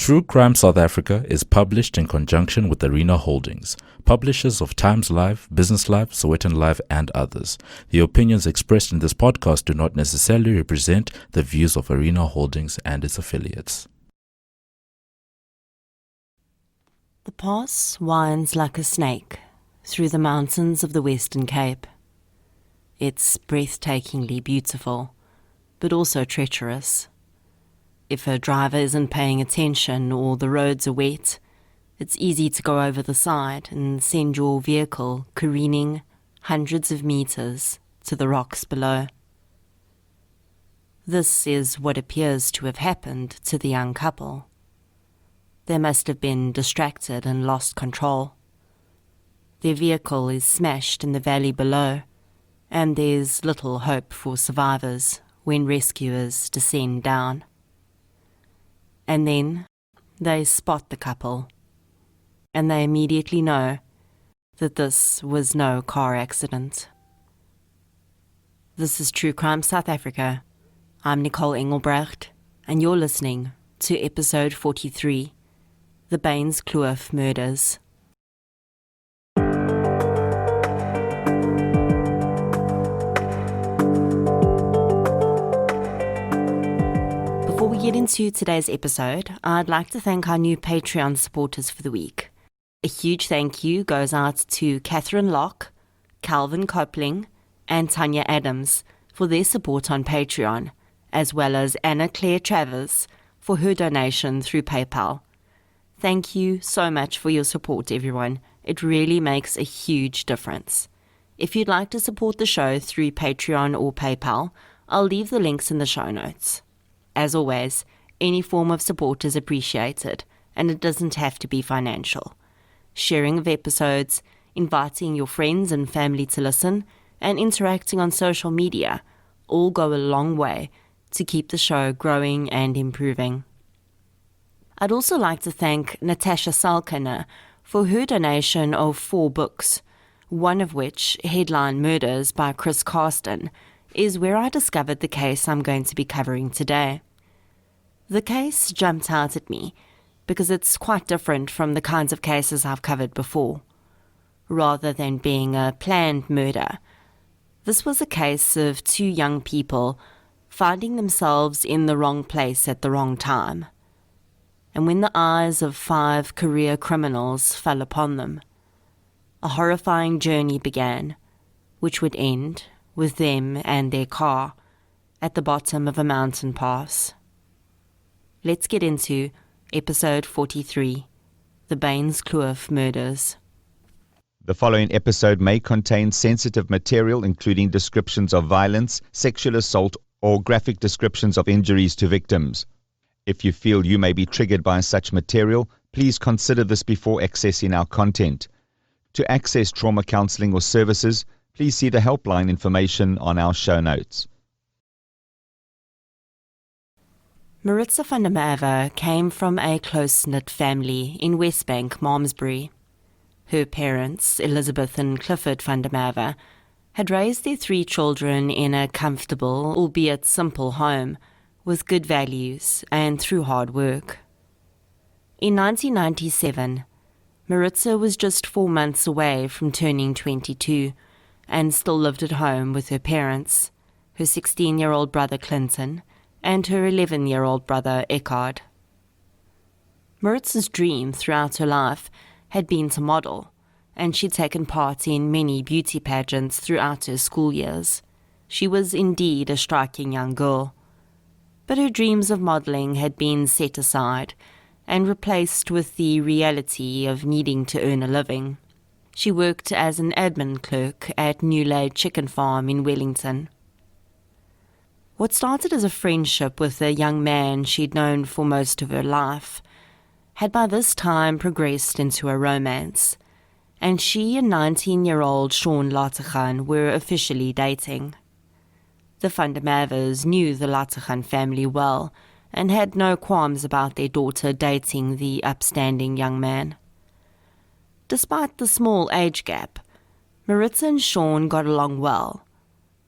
True Crime South Africa is published in conjunction with Arena Holdings, publishers of Times Live, Business Live, Sowetan Live, and others. The opinions expressed in this podcast do not necessarily represent the views of Arena Holdings and its affiliates. The pass winds like a snake through the mountains of the Western Cape. It's breathtakingly beautiful, but also treacherous. If a driver isn't paying attention or the roads are wet, it's easy to go over the side and send your vehicle careening hundreds of meters to the rocks below. This is what appears to have happened to the young couple. They must have been distracted and lost control. Their vehicle is smashed in the valley below, and there's little hope for survivors when rescuers descend down. And then they spot the couple, and they immediately know that this was no car accident. This is True Crime South Africa. I'm Nicole Engelbrecht, and you're listening to episode 43, The Bainskloof Murders. Before we get into today's episode, I'd like to thank our new Patreon supporters for the week. A huge thank you goes out to Catherine Locke, Calvin Copling, and Tanya Adams for their support on Patreon, as well as Anna Claire Travers for her donation through PayPal. Thank you so much for your support, everyone. It really makes a huge difference. If you'd like to support the show through Patreon or PayPal, I'll leave the links in the show notes. As always, any form of support is appreciated, and it doesn't have to be financial. Sharing of episodes, inviting your friends and family to listen, and interacting on social media all go a long way to keep the show growing and improving. I'd also like to thank Natasha Salkiner for her donation of 4 books, one of which, Headline Murders by Chris Carsten, is where I discovered the case I'm going to be covering today. The case jumped out at me because it's quite different from the kinds of cases I've covered before. Rather than being a planned murder, this was a case of 2 young people finding themselves in the wrong place at the wrong time. And when the eyes of 5 career criminals fell upon them, a horrifying journey began, which would end with them and their car at the bottom of a mountain pass. Let's get into episode 43, The Bainskloof Murders. The following episode may contain sensitive material, including descriptions of violence, sexual assault, or graphic descriptions of injuries to victims. If you feel you may be triggered by such material, please consider this before accessing our content. To access trauma counseling or services, please see the helpline information on our show notes. Maritza van der Merwe came from a close-knit family in Westbank, Malmesbury. Her parents, Elizabeth and Clifford van der Merwe, had raised their 3 children in a comfortable, albeit simple home, with good values and through hard work. In 1997, Maritza was just 4 months away from turning 22 and still lived at home with her parents, her 16-year-old brother Clinton, and her 11-year-old brother Eckhard. Maritza's dream throughout her life had been to model, and she'd taken part in many beauty pageants throughout her school years. She was indeed a striking young girl. But her dreams of modeling had been set aside and replaced with the reality of needing to earn a living. She worked as an admin clerk at New Laid Chicken Farm in Wellington. What started as a friendship with a young man she'd known for most of her life had by this time progressed into a romance, and she and 19-year-old Sean Lateghan were officially dating. The van der Merwes knew the Lateghan family well and had no qualms about their daughter dating the upstanding young man. Despite the small age gap, Maritza and Sean got along well.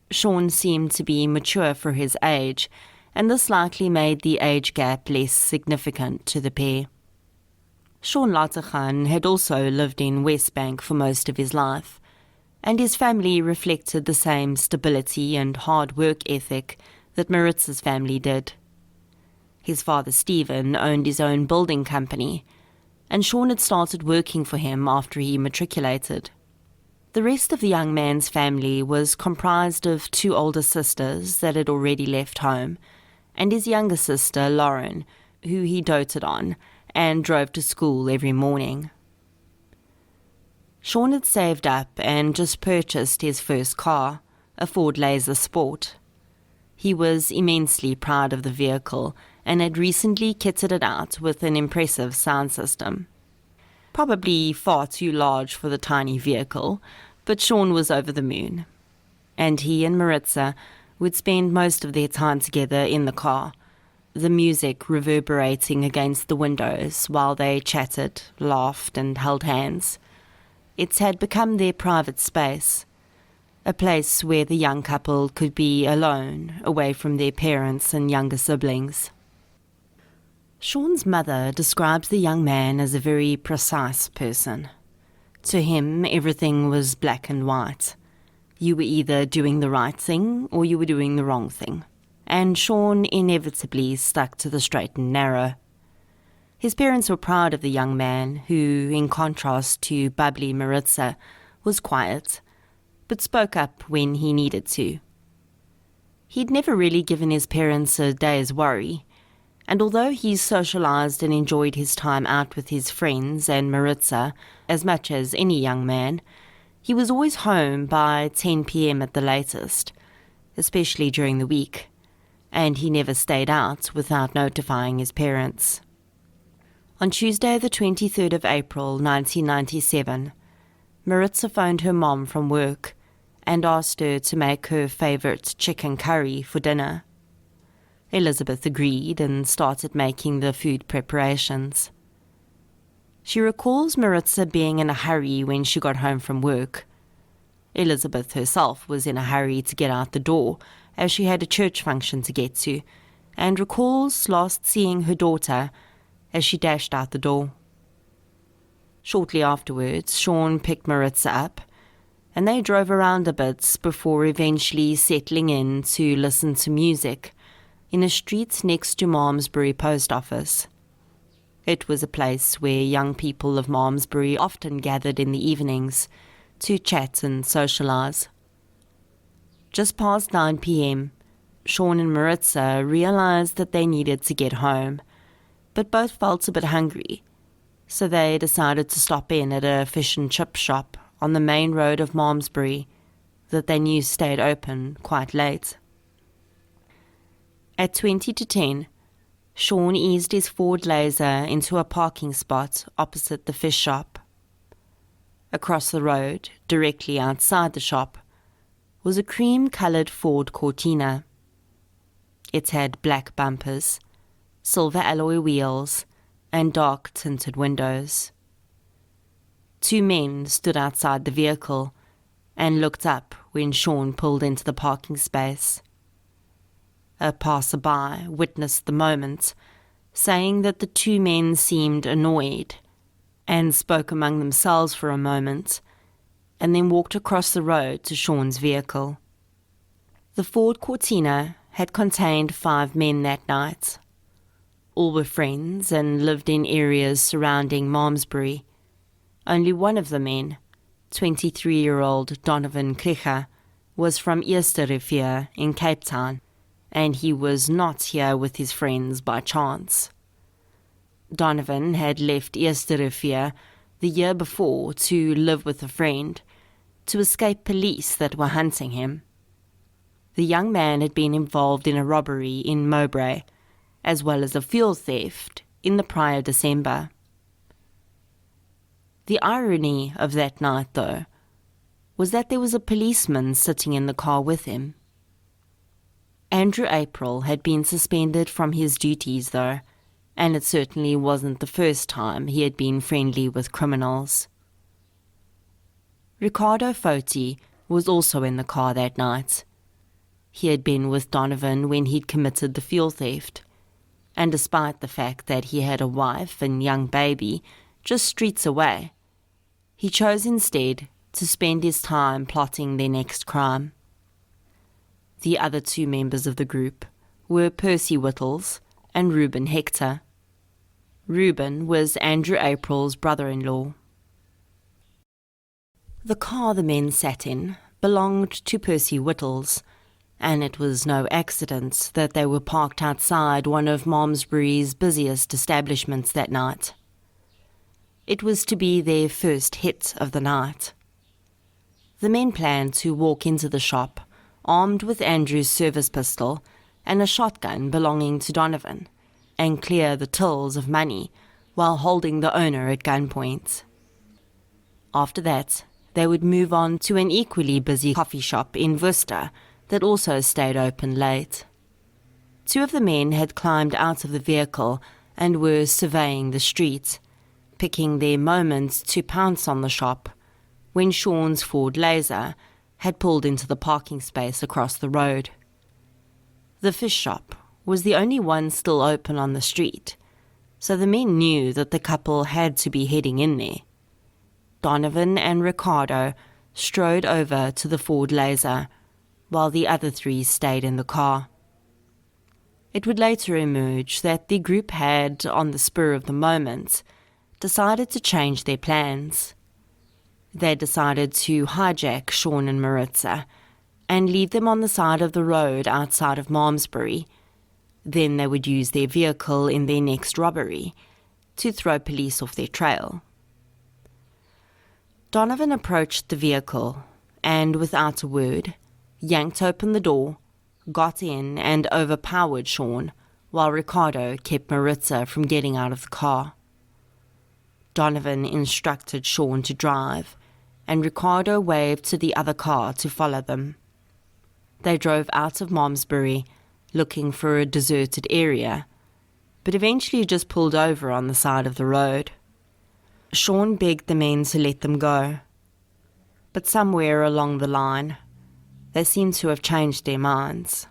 Sean seemed to be mature for his age, and this likely made the age gap less significant to the pair. Sean Latachan had also lived in Westbank for most of his life, and his family reflected the same stability and hard work ethic that Maritza's family did. His father Stephen owned his own building company, and Sean had started working for him after he matriculated. The rest of the young man's family was comprised of 2 older sisters that had already left home, and his younger sister Lauren, who he doted on and drove to school every morning. Sean had saved up and just purchased his first car, a Ford Laser Sport. He was immensely proud of the vehicle and had recently kitted it out with an impressive sound system. Probably far too large for the tiny vehicle, but Sean was over the moon. And he and Maritza would spend most of their time together in the car, the music reverberating against the windows while they chatted, laughed, and held hands. It had become their private space, a place where the young couple could be alone, away from their parents and younger siblings. Sean's mother describes the young man as a very precise person. To him, everything was black and white. You were either doing the right thing or you were doing the wrong thing, and Sean inevitably stuck to the straight and narrow. His parents were proud of the young man who, in contrast to bubbly Maritza, was quiet, but spoke up when he needed to. He'd never really given his parents a day's worry, and although he socialized and enjoyed his time out with his friends and Maritza as much as any young man, he was always home by 10 p.m. at the latest, especially during the week, and he never stayed out without notifying his parents. On Tuesday the 23rd of April 1997, Maritza phoned her mom from work and asked her to make her favorite chicken curry for dinner. Elizabeth agreed and started making the food preparations. She recalls Maritza being in a hurry when she got home from work. Elizabeth herself was in a hurry to get out the door, as she had a church function to get to, and recalls last seeing her daughter as she dashed out the door. Shortly afterwards, Sean picked Maritza up, and they drove around a bit before eventually settling in to listen to music in a street next to Malmesbury Post Office. It was a place where young people of Malmesbury often gathered in the evenings to chat and socialize. Just past 9 p.m., Sean and Maritza realized that they needed to get home, but both felt a bit hungry, so they decided to stop in at a fish and chip shop on the main road of Malmesbury that they knew stayed open quite late. At 20 to 10, Sean eased his Ford Laser into a parking spot opposite the fish shop. Across the road, directly outside the shop, was a cream-coloured Ford Cortina. It had black bumpers, silver alloy wheels, and dark-tinted windows. 2 men stood outside the vehicle and looked up when Sean pulled into the parking space. A passerby witnessed the moment, saying that the 2 men seemed annoyed, and spoke among themselves for a moment, and then walked across the road to Sean's vehicle. The Ford Cortina had contained 5 men that night. All were friends and lived in areas surrounding Malmesbury. Only one of the men, 23-year-old Donovan Krieger, was from Restorative in Cape Town, and he was not here with his friends by chance. Donovan had left Restorative the year before to live with a friend, to escape police that were hunting him. The young man had been involved in a robbery in Mowbray, as well as a fuel theft in the prior December. The irony of that night, though, was that there was a policeman sitting in the car with him. Andrew April had been suspended from his duties, though, and it certainly wasn't the first time he had been friendly with criminals. Ricardo Foti was also in the car that night. He had been with Donovan when he'd committed the fuel theft, and despite the fact that he had a wife and young baby just streets away, he chose instead to spend his time plotting their next crime. The other two members of the group were Percy Whittles and Reuben Hector. Reuben was Andrew April's brother-in-law. The car the men sat in belonged to Percy Whittles, and it was no accident that they were parked outside one of Malmesbury's busiest establishments that night. It was to be their first hit of the night. The men planned to walk into the shop, armed with Andrew's service pistol and a shotgun belonging to Donovan, and clear the tills of money while holding the owner at gunpoint. After that, they would move on to an equally busy coffee shop in Worcester that also stayed open late. Two of the men had climbed out of the vehicle and were surveying the street, picking their moments to pounce on the shop, when Sean's Ford Laser had pulled into the parking space across the road. The fish shop was the only one still open on the street, so the men knew that the couple had to be heading in there. Donovan and Ricardo strode over to the Ford Laser, while the other three stayed in the car. It would later emerge that the group had, on the spur of the moment, decided to change their plans. They decided to hijack Sean and Maritza and leave them on the side of the road outside of Malmesbury. Then they would use their vehicle in their next robbery to throw police off their trail. Donovan approached the vehicle and, without a word, yanked open the door, got in and overpowered Sean, while Ricardo kept Maritza from getting out of the car. Donovan instructed Sean to drive, and Ricardo waved to the other car to follow them. They drove out of Malmesbury, looking for a deserted area, but eventually just pulled over on the side of the road. Sean begged the men to let them go, but somewhere along the line, they seemed to have changed their minds.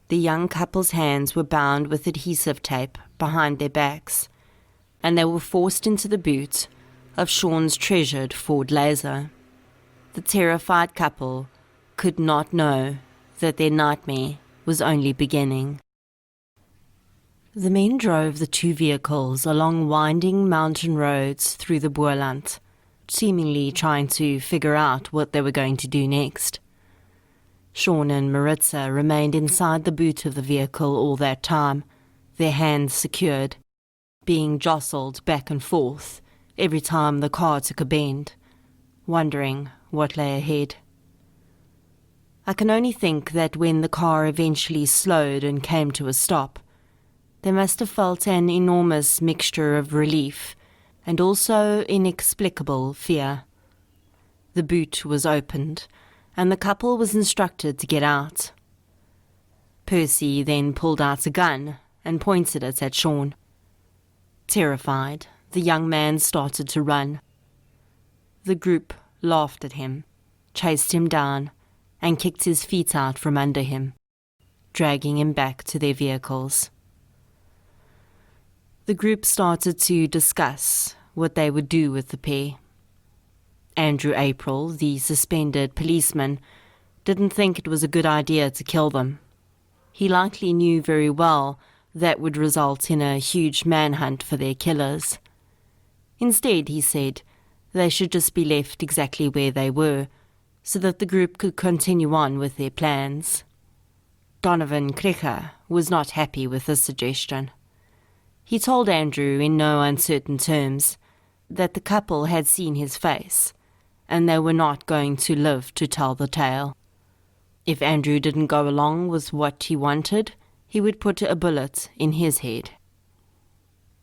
The young couple's hands were bound with adhesive tape behind their backs, and they were forced into the boot of Sean's treasured Ford Laser. The terrified couple could not know that their nightmare was only beginning. The men drove the two vehicles along winding mountain roads through the Boerland, seemingly trying to figure out what they were going to do next. Sean and Maritza remained inside the boot of the vehicle all that time, their hands secured, being jostled back and forth every time the car took a bend, wondering what lay ahead. I can only think that when the car eventually slowed and came to a stop, they must have felt an enormous mixture of relief and also inexplicable fear. The boot was opened, and the couple was instructed to get out. Percy then pulled out a gun and pointed it at Sean. Terrified, the young man started to run. The group laughed at him, chased him down, and kicked his feet out from under him, dragging him back to their vehicles. The group started to discuss what they would do with the pair. Andrew April, the suspended policeman, didn't think it was a good idea to kill them. He likely knew very well that would result in a huge manhunt for their killers. Instead, he said, they should just be left exactly where they were, so that the group could continue on with their plans. Donovan Krecher was not happy with this suggestion. He told Andrew in no uncertain terms that the couple had seen his face, and they were not going to live to tell the tale. If Andrew didn't go along with what he wanted, he would put a bullet in his head.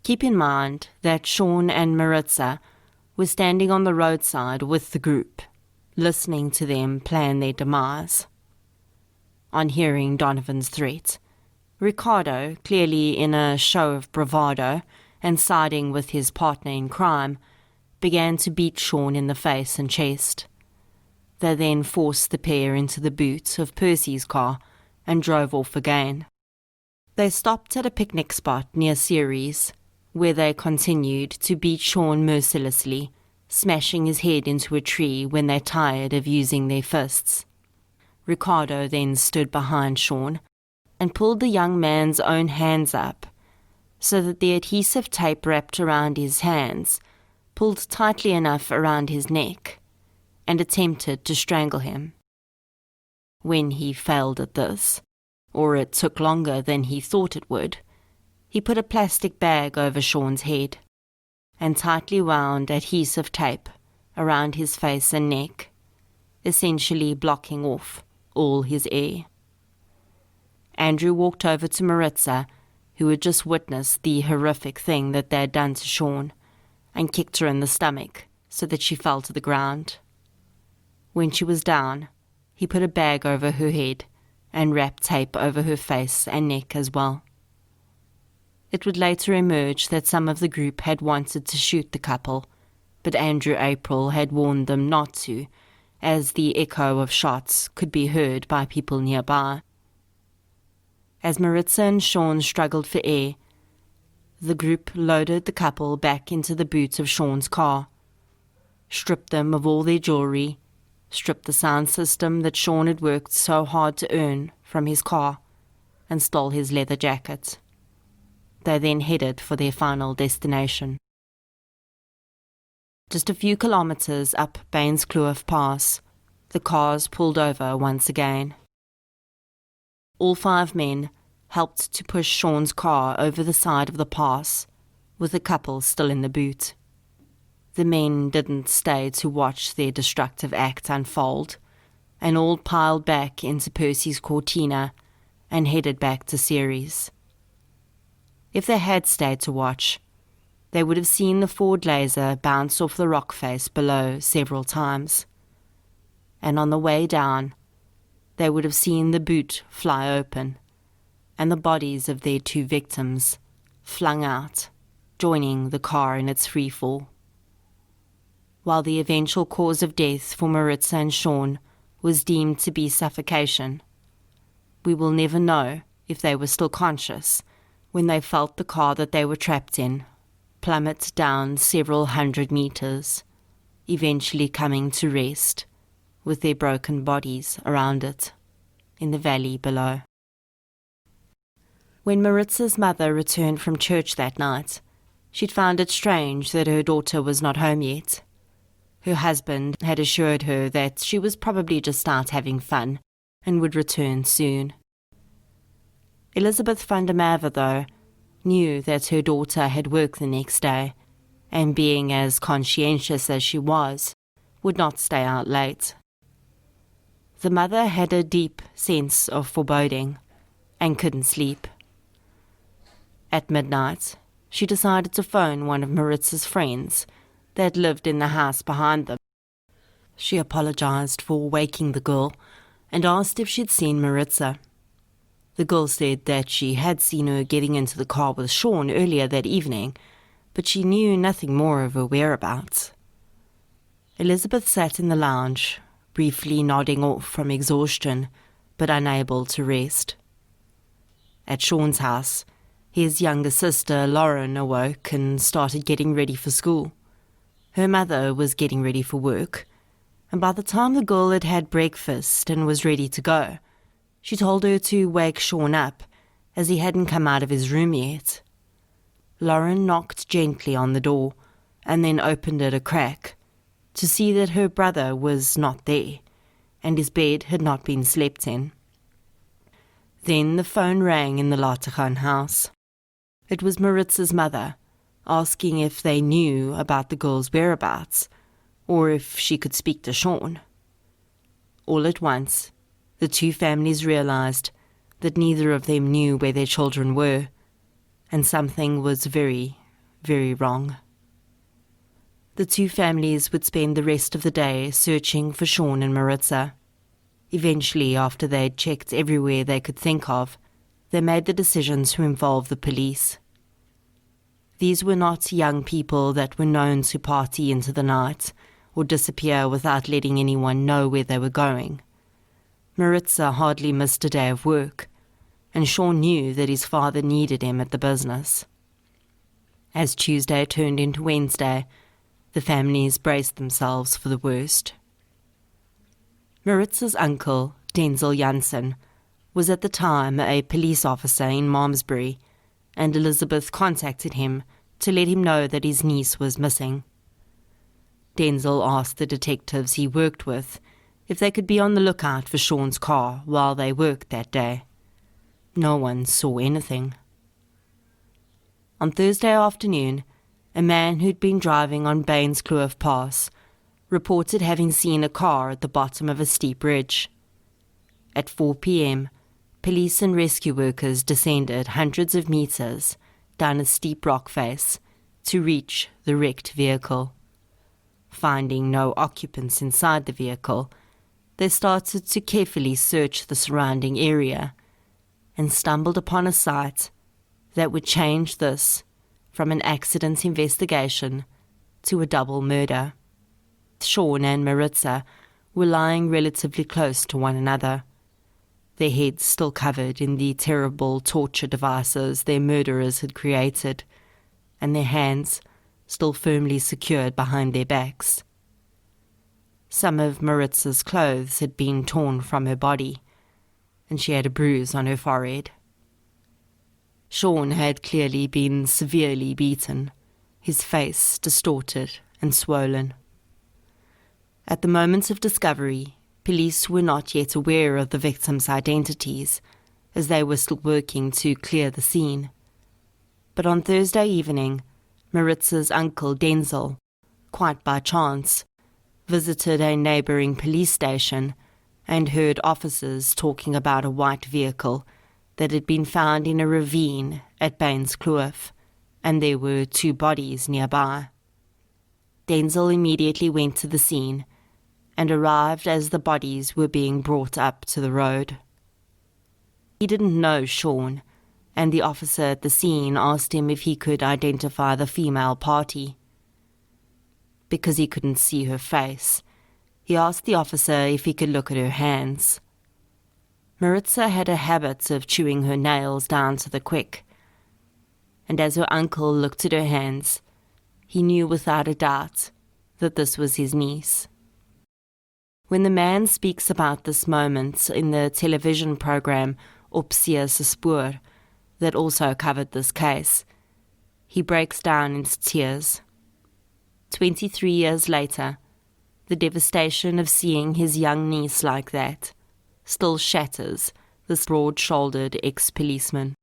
Keep in mind that Sean and Maritza were standing on the roadside with the group, listening to them plan their demise. On hearing Donovan's threat, Ricardo, clearly in a show of bravado and siding with his partner in crime, began to beat Sean in the face and chest. They then forced the pair into the boot of Percy's car and drove off again. They stopped at a picnic spot near Ceres, where they continued to beat Sean mercilessly, smashing his head into a tree when they tired of using their fists. Ricardo then stood behind Sean and pulled the young man's own hands up so that the adhesive tape wrapped around his hands pulled tightly enough around his neck, and attempted to strangle him. When he failed at this, or it took longer than he thought it would, he put a plastic bag over Sean's head and tightly wound adhesive tape around his face and neck, essentially blocking off all his air. Andrew walked over to Maritza, who had just witnessed the horrific thing that they had done to Sean, and kicked her in the stomach so that she fell to the ground. When she was down, he put a bag over her head and wrapped tape over her face and neck as well. It would later emerge that some of the group had wanted to shoot the couple, but Andrew April had warned them not to, as the echo of shots could be heard by people nearby. As Maritza and Sean struggled for air, the group loaded the couple back into the boot of Sean's car, stripped them of all their jewelry, stripped the sound system that Sean had worked so hard to earn from his car, and stole his leather jacket. They then headed for their final destination. Just a few kilometers up Bainskloof Pass, the cars pulled over once again. All 5 men helped to push Sean's car over the side of the pass, with the couple still in the boot. The men didn't stay to watch their destructive act unfold, and all piled back into Percy's Cortina and headed back to Ceres. If they had stayed to watch, they would have seen the Ford laser bounce off the rock face below several times, and on the way down, they would have seen the boot fly open, and the bodies of their 2 victims flung out, joining the car in its free fall. While the eventual cause of death for Maritza and Sean was deemed to be suffocation, we will never know if they were still conscious when they felt the car that they were trapped in plummet down several hundred meters, eventually coming to rest with their broken bodies around it in the valley below. When Maritza's mother returned from church that night, she'd found it strange that her daughter was not home yet. Her husband had assured her that she was probably just out having fun and would return soon. Elizabeth van der Merwe, though, knew that her daughter had work the next day, and being as conscientious as she was, would not stay out late. The mother had a deep sense of foreboding and couldn't sleep. At midnight, she decided to phone one of Maritza's friends that lived in the house behind them. She apologized for waking the girl and asked if she'd seen Maritza. The girl said that she had seen her getting into the car with Sean earlier that evening, but she knew nothing more of her whereabouts. Elizabeth sat in the lounge, briefly nodding off from exhaustion, but unable to rest. At Sean's house, his younger sister Lauren awoke and started getting ready for school. Her mother was getting ready for work, and by the time the girl had had breakfast and was ready to go, she told her to wake Sean up, as he hadn't come out of his room yet. Lauren knocked gently on the door, and then opened it a crack, to see that her brother was not there, and his bed had not been slept in. Then the phone rang in the Lateghan house. It was Maritza's mother, asking if they knew about the girl's whereabouts, or if she could speak to Sean. All at once, the 2 families realized that neither of them knew where their children were, and something was very, very wrong. The 2 families would spend the rest of the day searching for Sean and Maritza. Eventually, after they'd checked everywhere they could think of, they made the decision to involve the police. These were not young people that were known to party into the night or disappear without letting anyone know where they were going. Maritza hardly missed a day of work, and Sean knew that his father needed him at the business. As Tuesday turned into Wednesday, the families braced themselves for the worst. Maritza's uncle, Denzel Jansen, was at the time a police officer in Malmesbury, and Elizabeth contacted him to let him know that his niece was missing. Denzel asked the detectives he worked with if they could be on the lookout for Sean's car while they worked that day. No one saw anything. On Thursday afternoon, a man who'd been driving on Bainskloof Pass reported having seen a car at the bottom of a steep ridge. At 4 p.m, police and rescue workers descended hundreds of meters down a steep rock face to reach the wrecked vehicle. Finding no occupants inside the vehicle, they started to carefully search the surrounding area and stumbled upon a site that would change this from an accident investigation to a double murder. Sean and Maritza were lying relatively close to one another, their heads still covered in the terrible torture devices their murderers had created, and their hands still firmly secured behind their backs. Some of Maritza's clothes had been torn from her body, and she had a bruise on her forehead. Sean had clearly been severely beaten, his face distorted and swollen. At the moment of discovery, police were not yet aware of the victims' identities, as they were still working to clear the scene. But on Thursday evening, Maritza's uncle Denzel, quite by chance, visited a neighbouring police station and heard officers talking about a white vehicle that had been found in a ravine at Bainskloof, and there were 2 bodies nearby. Denzel immediately went to the scene and arrived as the bodies were being brought up to the road. He didn't know Sean, and the officer at the scene asked him if he could identify the female party. Because he couldn't see her face, he asked the officer if he could look at her hands. Maritza had a habit of chewing her nails down to the quick, and as her uncle looked at her hands, he knew without a doubt that this was his niece. When the man speaks about this moment in the television program Opsie se Spoor, that also covered this case, he breaks down into tears. 23 years later, the devastation of seeing his young niece like that still shatters this broad-shouldered ex-policeman.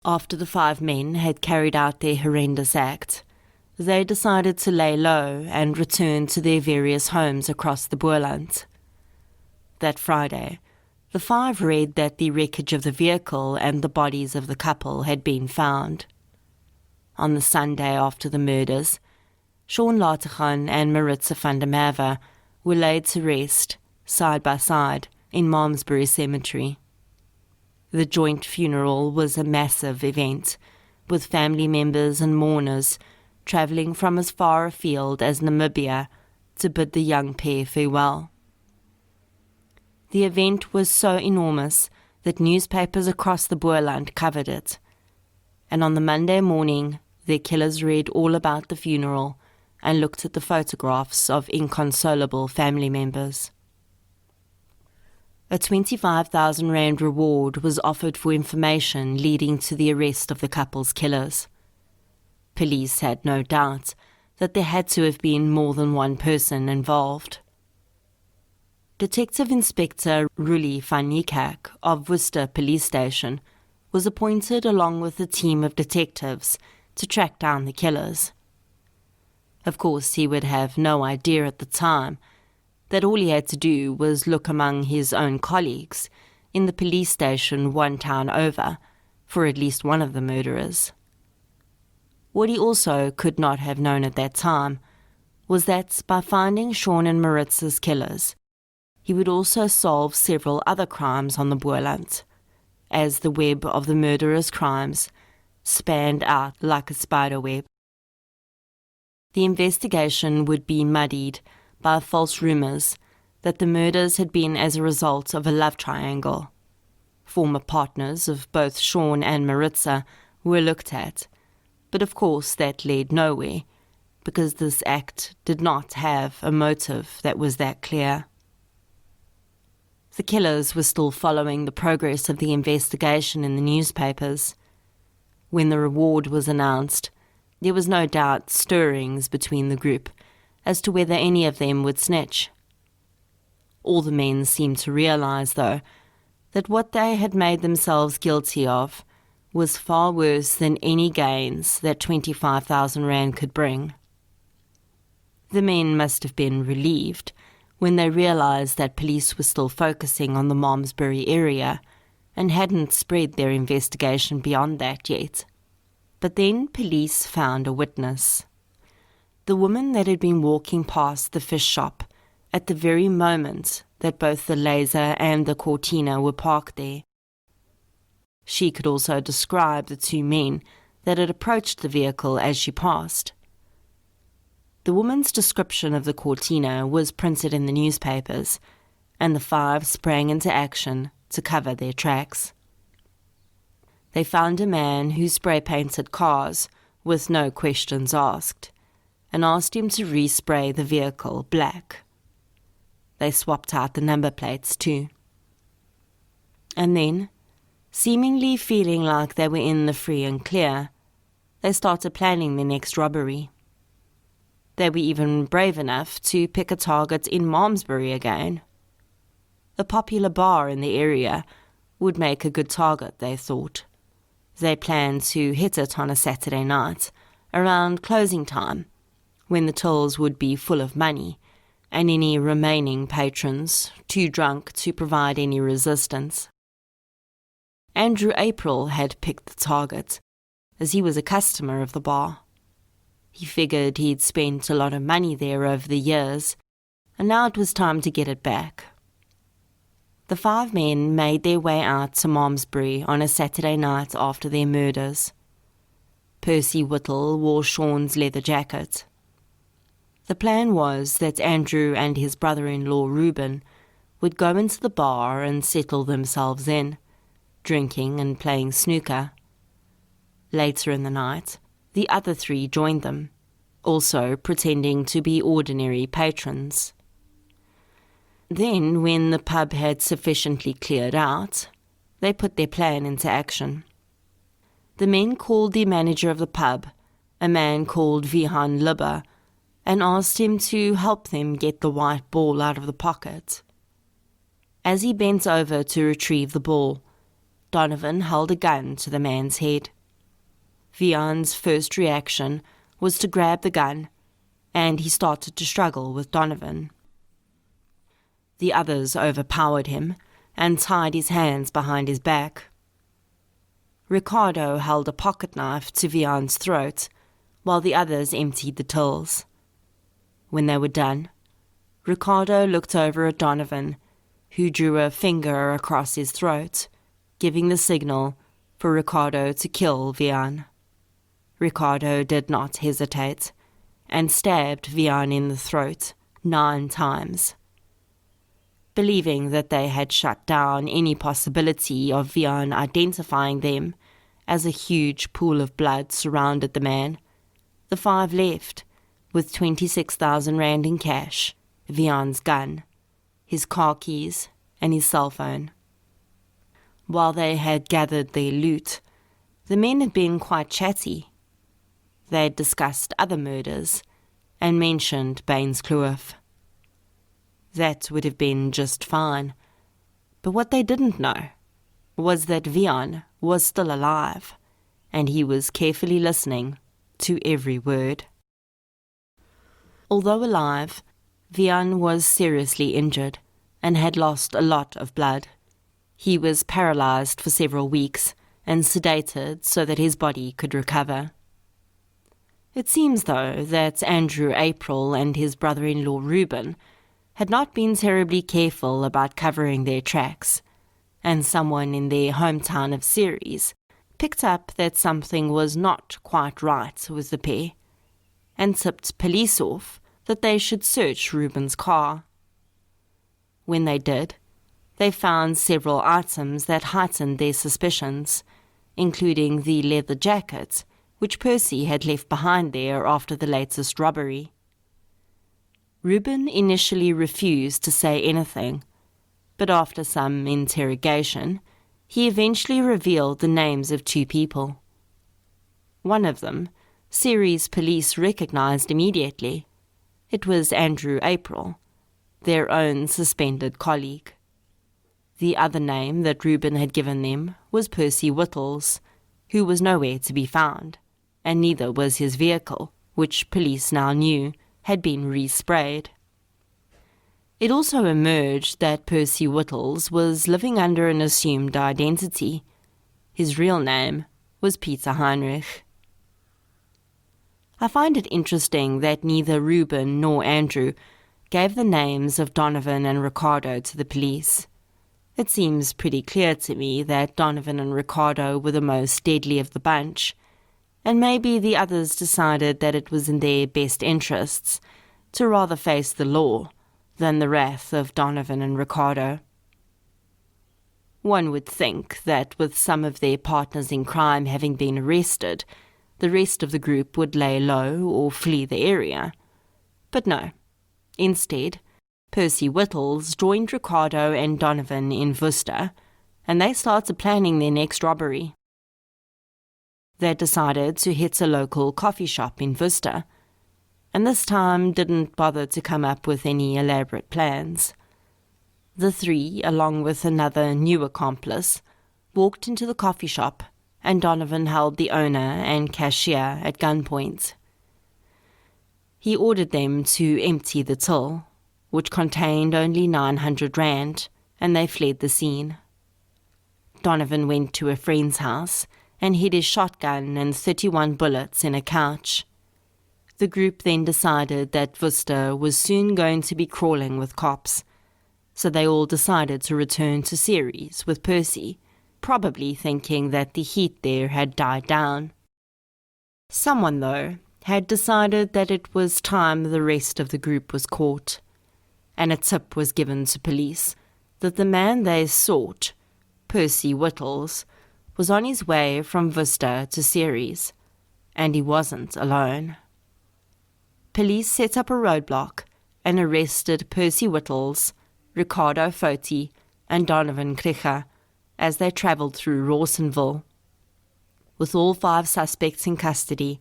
After the 5 men had carried out their horrendous act, they decided to lay low and return to their various homes across the Boerland. That Friday, the 5 read that the wreckage of the vehicle and the bodies of the couple had been found. On the Sunday after the murders, Sean Lateghan and Maritza van der Merwe were laid to rest, side by side, in Malmesbury Cemetery. The joint funeral was a massive event, with family members and mourners travelling from as far afield as Namibia to bid the young pair farewell. The event was so enormous that newspapers across the Boerland covered it, and on the Monday morning their killers read all about the funeral and looked at the photographs of inconsolable family members. A 25,000 rand reward was offered for information leading to the arrest of the couple's killers. Police had no doubt that there had to have been more than one person involved. Detective Inspector Ruli van Niekerk of Worcester Police Station was appointed along with a team of detectives to track down the killers. Of course, he would have no idea at the time that all he had to do was look among his own colleagues in the police station one town over for at least one of the murderers. What he also could not have known at that time was that by finding Sean and Maritza's killers, he would also solve several other crimes on the Boerland, as the web of the murderers' crimes spanned out like a spider web. The investigation would be muddied by false rumours that the murders had been as a result of a love triangle. Former partners of both Sean and Maritza were looked at, but of course that led nowhere, because this act did not have a motive that was that clear. The killers were still following the progress of the investigation in the newspapers. When the reward was announced, there was no doubt stirrings between the group as to whether any of them would snitch. All the men seemed to realize, though, that what they had made themselves guilty of was far worse than any gains that 25,000 rand could bring. The men must have been relieved when they realized that police were still focusing on the Malmesbury area and hadn't spread their investigation beyond that yet. But then police found a witness. The woman that had been walking past the fish shop at the very moment that both the Laser and the Cortina were parked there. She could also describe the two men that had approached the vehicle as she passed. The woman's description of the Cortina was printed in the newspapers, and the five sprang into action to cover their tracks. They found a man who spray-painted cars with no questions asked, and asked him to respray the vehicle black. They swapped out the number plates too. And then, seemingly feeling like they were in the free and clear, they started planning their next robbery. They were even brave enough to pick a target in Malmesbury again. A popular bar in the area would make a good target, they thought. They planned to hit it on a Saturday night, around closing time, when the tills would be full of money, and any remaining patrons too drunk to provide any resistance. Andrew April had picked the target, as he was a customer of the bar. He figured he'd spent a lot of money there over the years, and now it was time to get it back. The five men made their way out to Malmesbury on a Saturday night after their murders. Percy Whittle wore Sean's leather jacket. The plan was that Andrew and his brother-in-law Reuben would go into the bar and settle themselves in, drinking and playing snooker. Later in the night, the other three joined them, also pretending to be ordinary patrons. Then, when the pub had sufficiently cleared out, they put their plan into action. The men called the manager of the pub, a man called Vihan Libba, and asked him to help them get the white ball out of the pocket. As he bent over to retrieve the ball, Donovan held a gun to the man's head. Vian's first reaction was to grab the gun, and he started to struggle with Donovan. The others overpowered him and tied his hands behind his back. Ricardo held a pocket knife to Vian's throat, while the others emptied the tills. When they were done, Ricardo looked over at Donovan, who drew a finger across his throat, giving the signal for Ricardo to kill Vian. Ricardo did not hesitate, and stabbed Vian in the throat 9 times. Believing that they had shut down any possibility of Vian identifying them, as a huge pool of blood surrounded the man, the 5 left, with 26,000 rand in cash, Vian's gun, his car keys, and his cell phone. While they had gathered their loot, the men had been quite chatty. They had discussed other murders and mentioned Bainskloof. That would have been just fine, but what they didn't know was that Vian was still alive, and he was carefully listening to every word. Although alive, Vian was seriously injured and had lost a lot of blood. He was paralyzed for several weeks and sedated so that his body could recover. It seems, though, that Andrew April and his brother-in-law Reuben had not been terribly careful about covering their tracks, and someone in their hometown of Ceres picked up that something was not quite right with the pair, and tipped police off that they should search Reuben's car. When they did, they found several items that heightened their suspicions, including the leather jacket, which Percy had left behind there after the latest robbery. Reuben initially refused to say anything, but after some interrogation, he eventually revealed the names of 2 people. One of them, Ceres police recognized immediately. It was Andrew April, their own suspended colleague. The other name that Reuben had given them was Percy Whittles, who was nowhere to be found, and neither was his vehicle, which police now knew had been resprayed. It also emerged that Percy Whittles was living under an assumed identity. His real name was Peter Heinrich. I find it interesting that neither Reuben nor Andrew gave the names of Donovan and Ricardo to the police. It seems pretty clear to me that Donovan and Ricardo were the most deadly of the bunch, and maybe the others decided that it was in their best interests to rather face the law than the wrath of Donovan and Ricardo. One would think that with some of their partners in crime having been arrested, the rest of the group would lay low or flee the area. But no. Instead, Percy Whittles joined Ricardo and Donovan in Worcester, and they started planning their next robbery. They decided to hit a local coffee shop in Worcester, and this time didn't bother to come up with any elaborate plans. The 3, along with another new accomplice, walked into the coffee shop, and Donovan held the owner and cashier at gunpoint. He ordered them to empty the till, which contained only 900 rand, and they fled the scene. Donovan went to a friend's house and hid his shotgun and 31 bullets in a couch. The group then decided that Worcester was soon going to be crawling with cops, so they all decided to return to Ceres with Percy, probably thinking that the heat there had died down. Someone, though, had decided that it was time the rest of the group was caught, and a tip was given to police that the man they sought, Percy Whittles, was on his way from Worcester to Ceres, and he wasn't alone. Police set up a roadblock and arrested Percy Whittles, Ricardo Foti, and Donovan Krieger as they travelled through Rawsonville. With all 5 suspects in custody,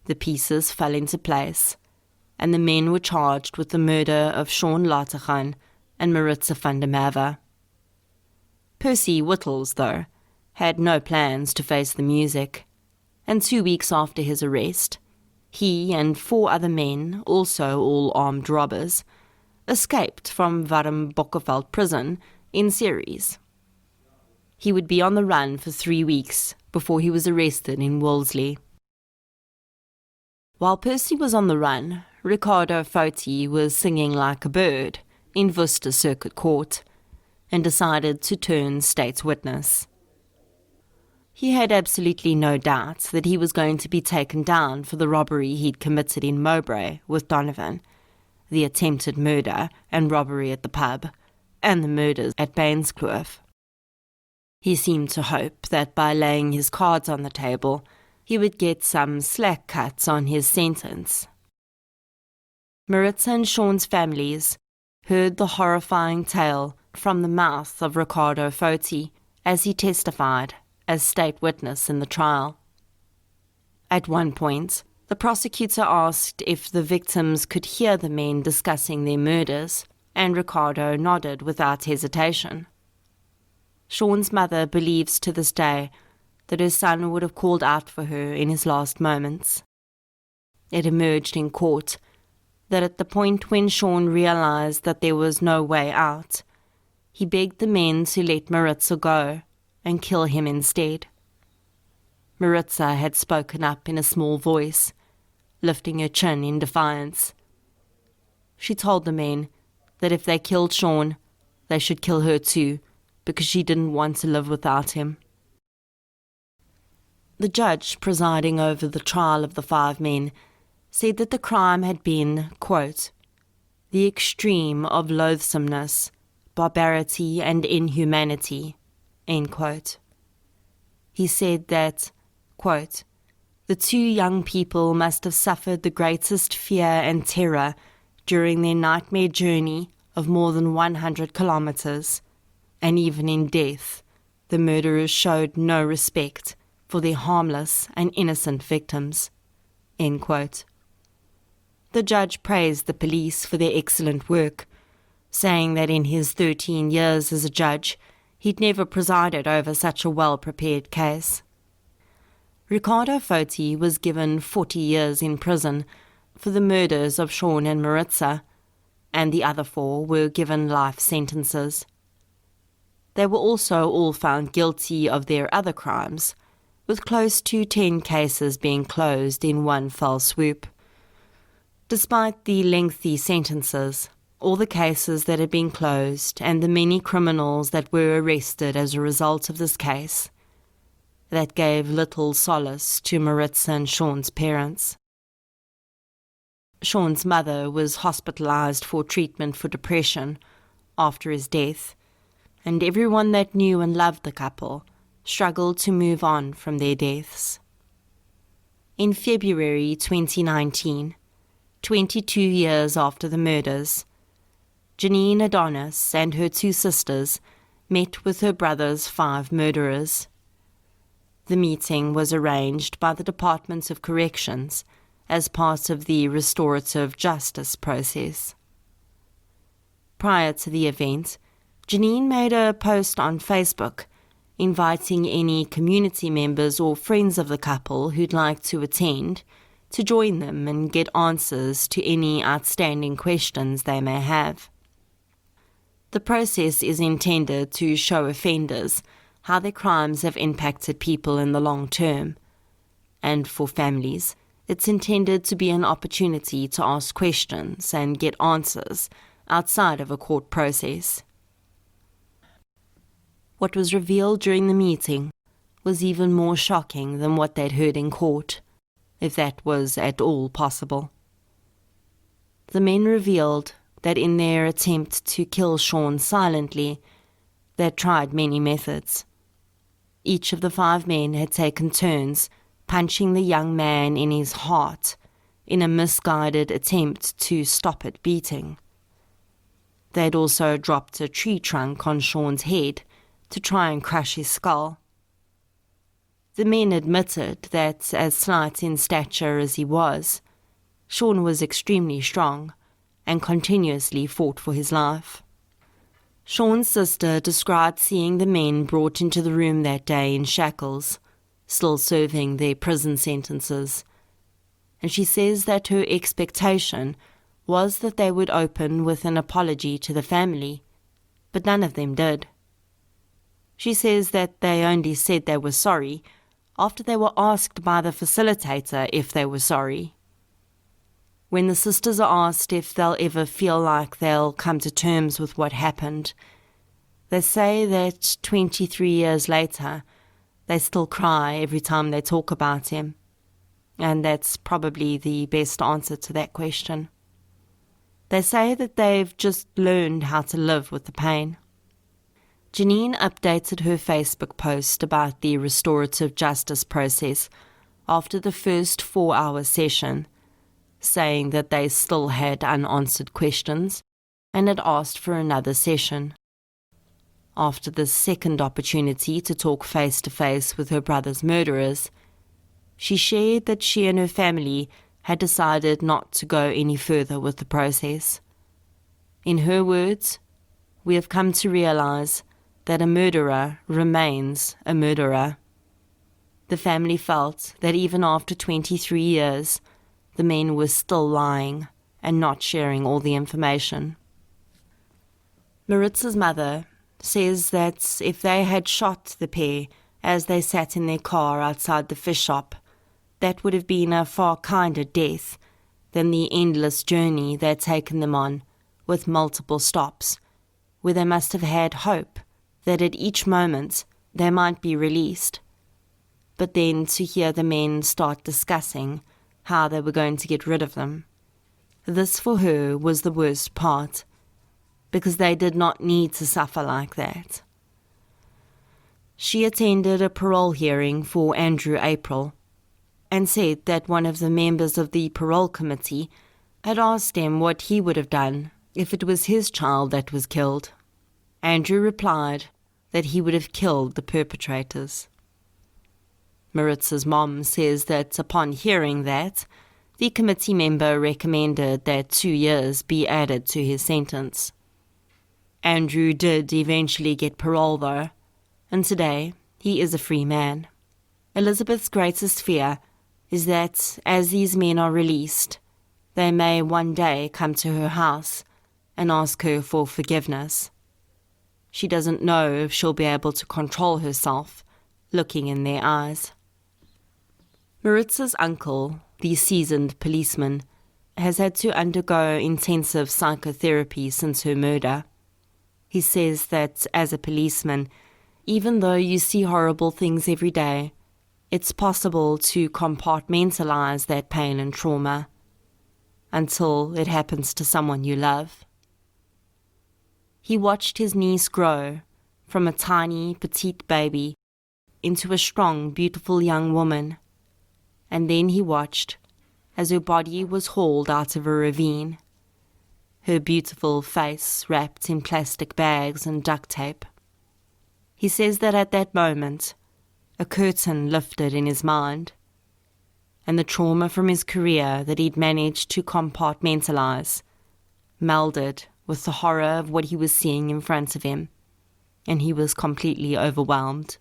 the pieces fell into place, and the men were charged with the murder of Sean Lateghan and Maritza van der Merwe. Percy Whittles, though, had no plans to face the music, and 2 weeks after his arrest, he and 4 other men, also all armed robbers, escaped from Warm Bokkeveld prison in Ceres. He would be on the run for 3 weeks before he was arrested in Wolseley. While Percy was on the run, Ricardo Foti was singing like a bird in Worcester Circuit Court and decided to turn state's witness. He had absolutely no doubt that he was going to be taken down for the robbery he'd committed in Mowbray with Donovan, the attempted murder and robbery at the pub, and the murders at Bainskloof. He seemed to hope that by laying his cards on the table, he would get some slack cuts on his sentence. Maritza and Sean's families heard the horrifying tale from the mouth of Ricardo Foti as he testified as state witness in the trial. At one point, the prosecutor asked if the victims could hear the men discussing their murders, and Ricardo nodded without hesitation. Sean's mother believes to this day that her son would have called out for her in his last moments. It emerged in court that at the point when Sean realized that there was no way out, he begged the men to let Maritza go and kill him instead. Maritza had spoken up in a small voice, lifting her chin in defiance. She told the men that if they killed Sean, they should kill her too, because she didn't want to live without him. The judge presiding over the trial of the 5 men said that the crime had been, quote, the extreme of loathsomeness, barbarity and inhumanity, end quote. He said that, quote, the two young people must have suffered the greatest fear and terror during their nightmare journey of more than 100 kilometers, and even in death, the murderers showed no respect for their harmless and innocent victims, end quote. The judge praised the police for their excellent work, saying that in his 13 years as a judge, he'd never presided over such a well-prepared case. Ricardo Foti was given 40 years in prison for the murders of Sean and Maritza, and the other 4 were given life sentences. They were also all found guilty of their other crimes, with close to 10 cases being closed in one fell swoop. Despite the lengthy sentences, all the cases that had been closed and the many criminals that were arrested as a result of this case, that gave little solace to Maritza and Sean's parents. Sean's mother was hospitalized for treatment for depression after his death, and everyone that knew and loved the couple struggled to move on from their deaths. In February 2019, 22 years after the murders, Janine Adonis and her 2 sisters met with her brother's 5 murderers. The meeting was arranged by the Department of Corrections as part of the restorative justice process. Prior to the event, Janine made a post on Facebook inviting any community members or friends of the couple who'd like to attend to join them and get answers to any outstanding questions they may have. The process is intended to show offenders how their crimes have impacted people in the long term, and for families, it's intended to be an opportunity to ask questions and get answers outside of a court process. What was revealed during the meeting was even more shocking than what they'd heard in court, if that was at all possible. The men revealed that in their attempt to kill Sean silently, they'd tried many methods. Each of the 5 men had taken turns punching the young man in his heart in a misguided attempt to stop it beating. They'd also dropped a tree trunk on Sean's head to try and crush his skull. The men admitted that, as slight in stature as he was, Sean was extremely strong and continuously fought for his life. Sean's sister described seeing the men brought into the room that day in shackles, still serving their prison sentences, and she says that her expectation was that they would open with an apology to the family, but none of them did. She says that they only said they were sorry after they were asked by the facilitator if they were sorry. When the sisters are asked if they'll ever feel like they'll come to terms with what happened, they say that 23 years later, they still cry every time they talk about him. And that's probably the best answer to that question. They say that they've just learned how to live with the pain. Janine updated her Facebook post about the restorative justice process after the first 4-hour session, saying that they still had unanswered questions and had asked for another session. After the second opportunity to talk face-to-face with her brother's murderers, she shared that she and her family had decided not to go any further with the process. In her words, "We have come to realize that a murderer remains a murderer." The family felt that even after 23 years, the men were still lying and not sharing all the information. Maritza's mother says that if they had shot the pair as they sat in their car outside the fish shop, that would have been a far kinder death than the endless journey they'd taken them on, with multiple stops, where they must have had hope that at each moment they might be released. But then to hear the men start discussing how they were going to get rid of them. This for her was the worst part. because they did not need to suffer like that. She attended a parole hearing for Andrew April and said that one of the members of the parole committee had asked him what he would have done if it was his child that was killed. Andrew replied that he would have killed the perpetrators. Maritza's mom says that upon hearing that, the committee member recommended that 2 years be added to his sentence. Andrew did eventually get parole though, and today he is a free man. Elizabeth's greatest fear is that as these men are released, they may one day come to her house and ask her for forgiveness. She doesn't know if she'll be able to control herself looking in their eyes. Maritza's uncle, the seasoned policeman, has had to undergo intensive psychotherapy since her murder. He says that as a policeman, even though you see horrible things every day, it's possible to compartmentalize that pain and trauma until it happens to someone you love. He watched his niece grow from a tiny, petite baby into a strong, beautiful young woman, and then he watched as her body was hauled out of a ravine, her beautiful face wrapped in plastic bags and duct tape. He says that at that moment, a curtain lifted in his mind, and the trauma from his career that he'd managed to compartmentalize melded with the horror of what he was seeing in front of him, and he was completely overwhelmed.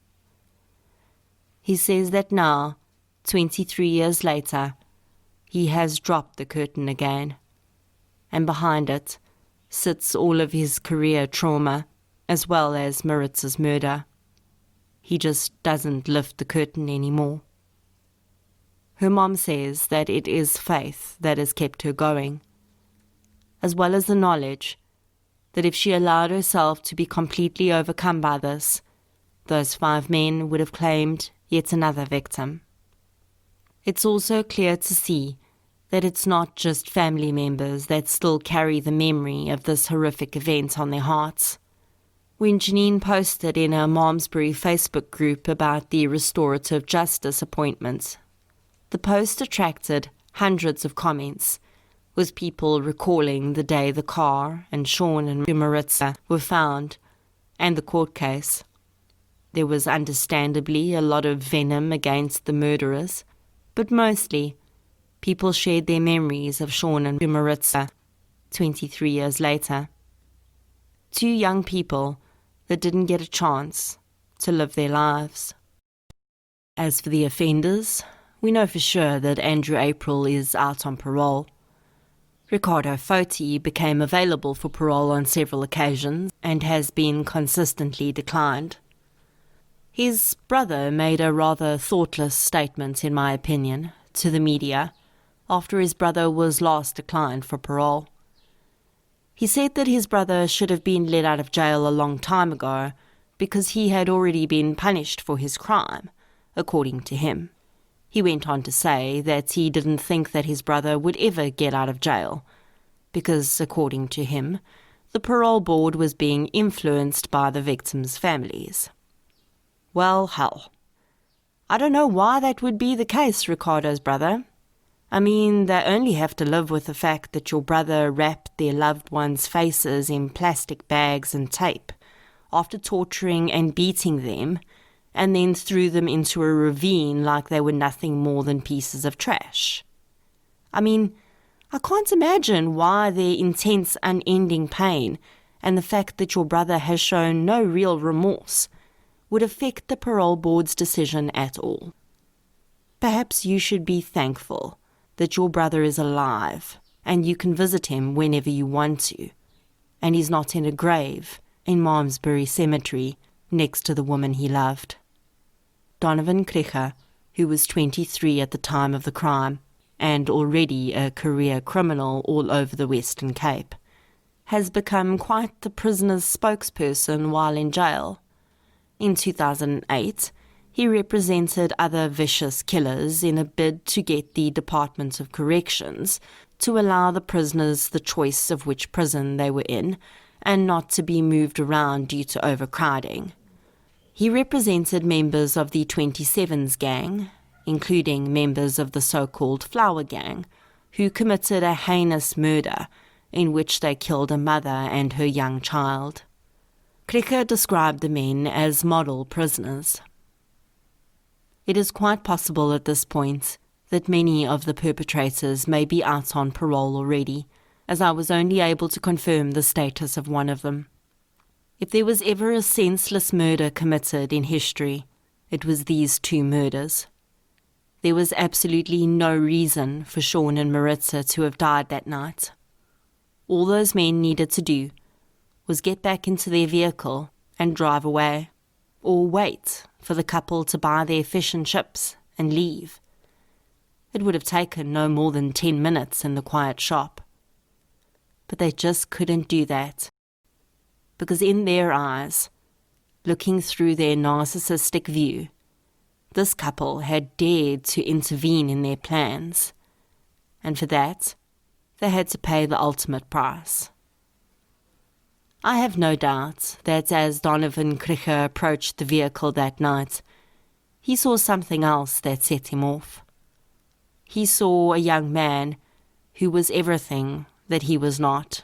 He says that now, 23 years later, he has dropped the curtain again, and behind it sits all of his career trauma as well as Maritza's murder. He just doesn't lift the curtain anymore. Her mom says that it is faith that has kept her going, as well as the knowledge that if she allowed herself to be completely overcome by this, those 5 men would have claimed yet another victim. It's also clear to see that it's not just family members that still carry the memory of this horrific event on their hearts. When Janine posted in her Malmesbury Facebook group about the restorative justice appointment, the post attracted hundreds of comments, with people recalling the day the car and Sean and Maritza were found, and the court case. There was understandably a lot of venom against the murderers, but mostly people shared their memories of Sean and Maritza 23 years later. 2 young people that didn't get a chance to live their lives. As for the offenders, we know for sure that Andrew April is out on parole. Ricardo Foti became available for parole on several occasions and has been consistently declined. His brother made a rather thoughtless statement, in my opinion, to the media after his brother was last declined for parole. He said that his brother should have been let out of jail a long time ago because he had already been punished for his crime, according to him. He went on to say that he didn't think that his brother would ever get out of jail because, according to him, the parole board was being influenced by the victims' families. Well, hell. I don't know why that would be the case, Ricardo's brother. I mean, they only have to live with the fact that your brother wrapped their loved ones' faces in plastic bags and tape after torturing and beating them, and then threw them into a ravine like they were nothing more than pieces of trash. I mean, I can't imagine why their intense, unending pain and the fact that your brother has shown no real remorse would affect the parole board's decision at all. Perhaps you should be thankful that your brother is alive and you can visit him whenever you want to, and he's not in a grave in Malmesbury Cemetery next to the woman he loved. Donovan Krieger, who was 23 at the time of the crime and already a career criminal all over the Western Cape, has become quite the prisoner's spokesperson while in jail. In 2008, he represented other vicious killers in a bid to get the Department of Corrections to allow the prisoners the choice of which prison they were in, and not to be moved around due to overcrowding. He represented members of the 27s gang, including members of the so-called Flower Gang, who committed a heinous murder in which they killed a mother and her young child. Krige described the men as model prisoners. It is quite possible at this point that many of the perpetrators may be out on parole already, as I was only able to confirm the status of one of them. If there was ever a senseless murder committed in history, it was these two murders. There was absolutely no reason for Sean and Maritza to have died that night. All those men needed to do was get back into their vehicle and drive away, or wait for the couple to buy their fish and chips and leave. It would have taken no more than 10 minutes in the quiet shop. But they just couldn't do that, because in their eyes, looking through their narcissistic view, this couple had dared to intervene in their plans, and for that, they had to pay the ultimate price. I have no doubt that as Donovan Krige approached the vehicle that night, he saw something else that set him off. He saw a young man who was everything that he was not.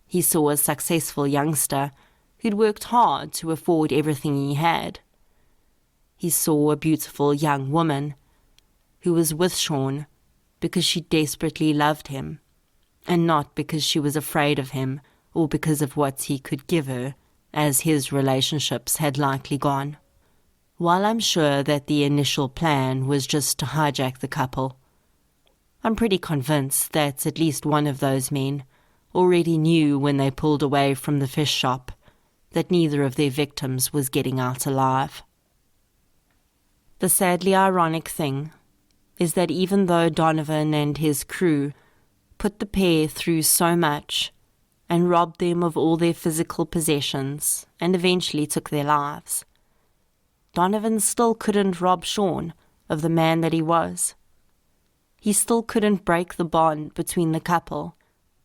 He saw a successful youngster who'd worked hard to afford everything he had. He saw a beautiful young woman who was with Sean because she desperately loved him, and not because she was afraid of him or because of what he could give her, as his relationships had likely gone. While I'm sure that the initial plan was just to hijack the couple, I'm pretty convinced that at least one of those men already knew when they pulled away from the fish shop that neither of their victims was getting out alive. The sadly ironic thing is that even though Donovan and his crew put the pair through so much and robbed them of all their physical possessions and eventually took their lives, Donovan still couldn't rob Sean of the man that he was. He still couldn't break the bond between the couple,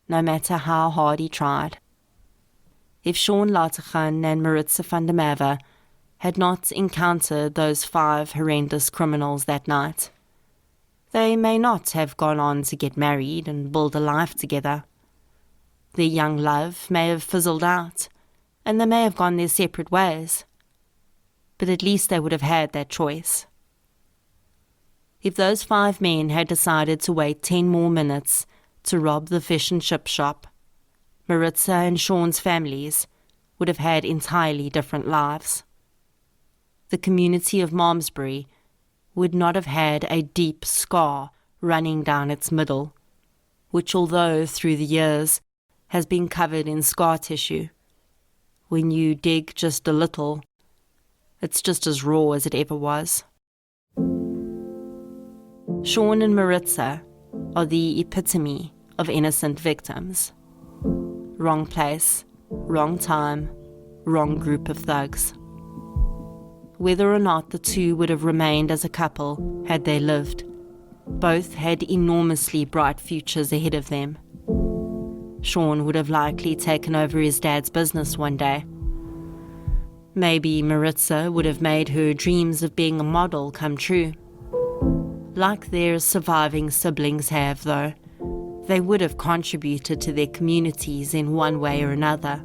no matter how hard he tried. If Sean Lateghan and Maritza van der Merwe had not encountered those 5 horrendous criminals that night, they may not have gone on to get married and build a life together. Their young love may have fizzled out, and they may have gone their separate ways. But at least they would have had that choice. If those 5 men had decided to wait 10 more minutes to rob the fish and chip shop, Maritza and Sean's families would have had entirely different lives. The community of Malmesbury would not have had a deep scar running down its middle, which, although through the years has been covered in scar tissue, when you dig just a little, it's just as raw as it ever was. Sean and Maritza are the epitome of innocent victims. Wrong place, wrong time, wrong group of thugs. Whether or not the two would have remained as a couple had they lived, both had enormously bright futures ahead of them. Sean would have likely taken over his dad's business one day. Maybe Maritza would have made her dreams of being a model come true. Like their surviving siblings have, though, they would have contributed to their communities in one way or another.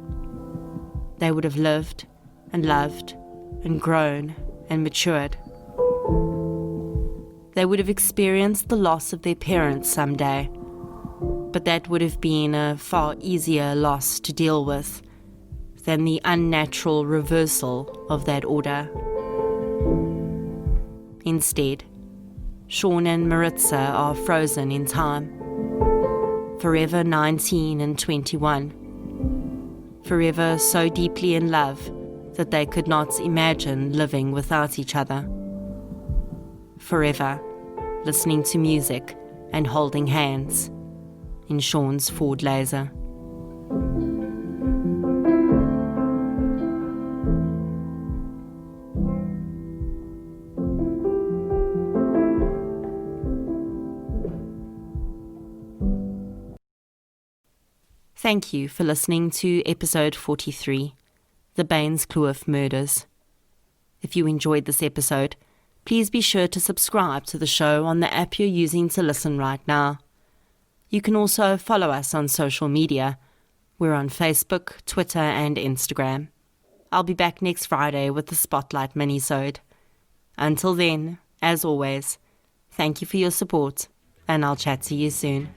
They would have lived and loved and grown and matured. They would have experienced the loss of their parents someday, but that would have been a far easier loss to deal with than the unnatural reversal of that order. Instead, Sean and Maritza are frozen in time, forever 19 and 21, forever so deeply in love that they could not imagine living without each other, forever listening to music and holding hands in Sean's Ford Laser. Thank you for listening to episode 43, The Bainskloof Murders. If you enjoyed this episode, please be sure to subscribe to the show on the app you're using to listen right now. You can also follow us on social media. We're on Facebook, Twitter, and Instagram. I'll be back next Friday with the Spotlight minisode. Until then, as always, thank you for your support, and I'll chat to you soon.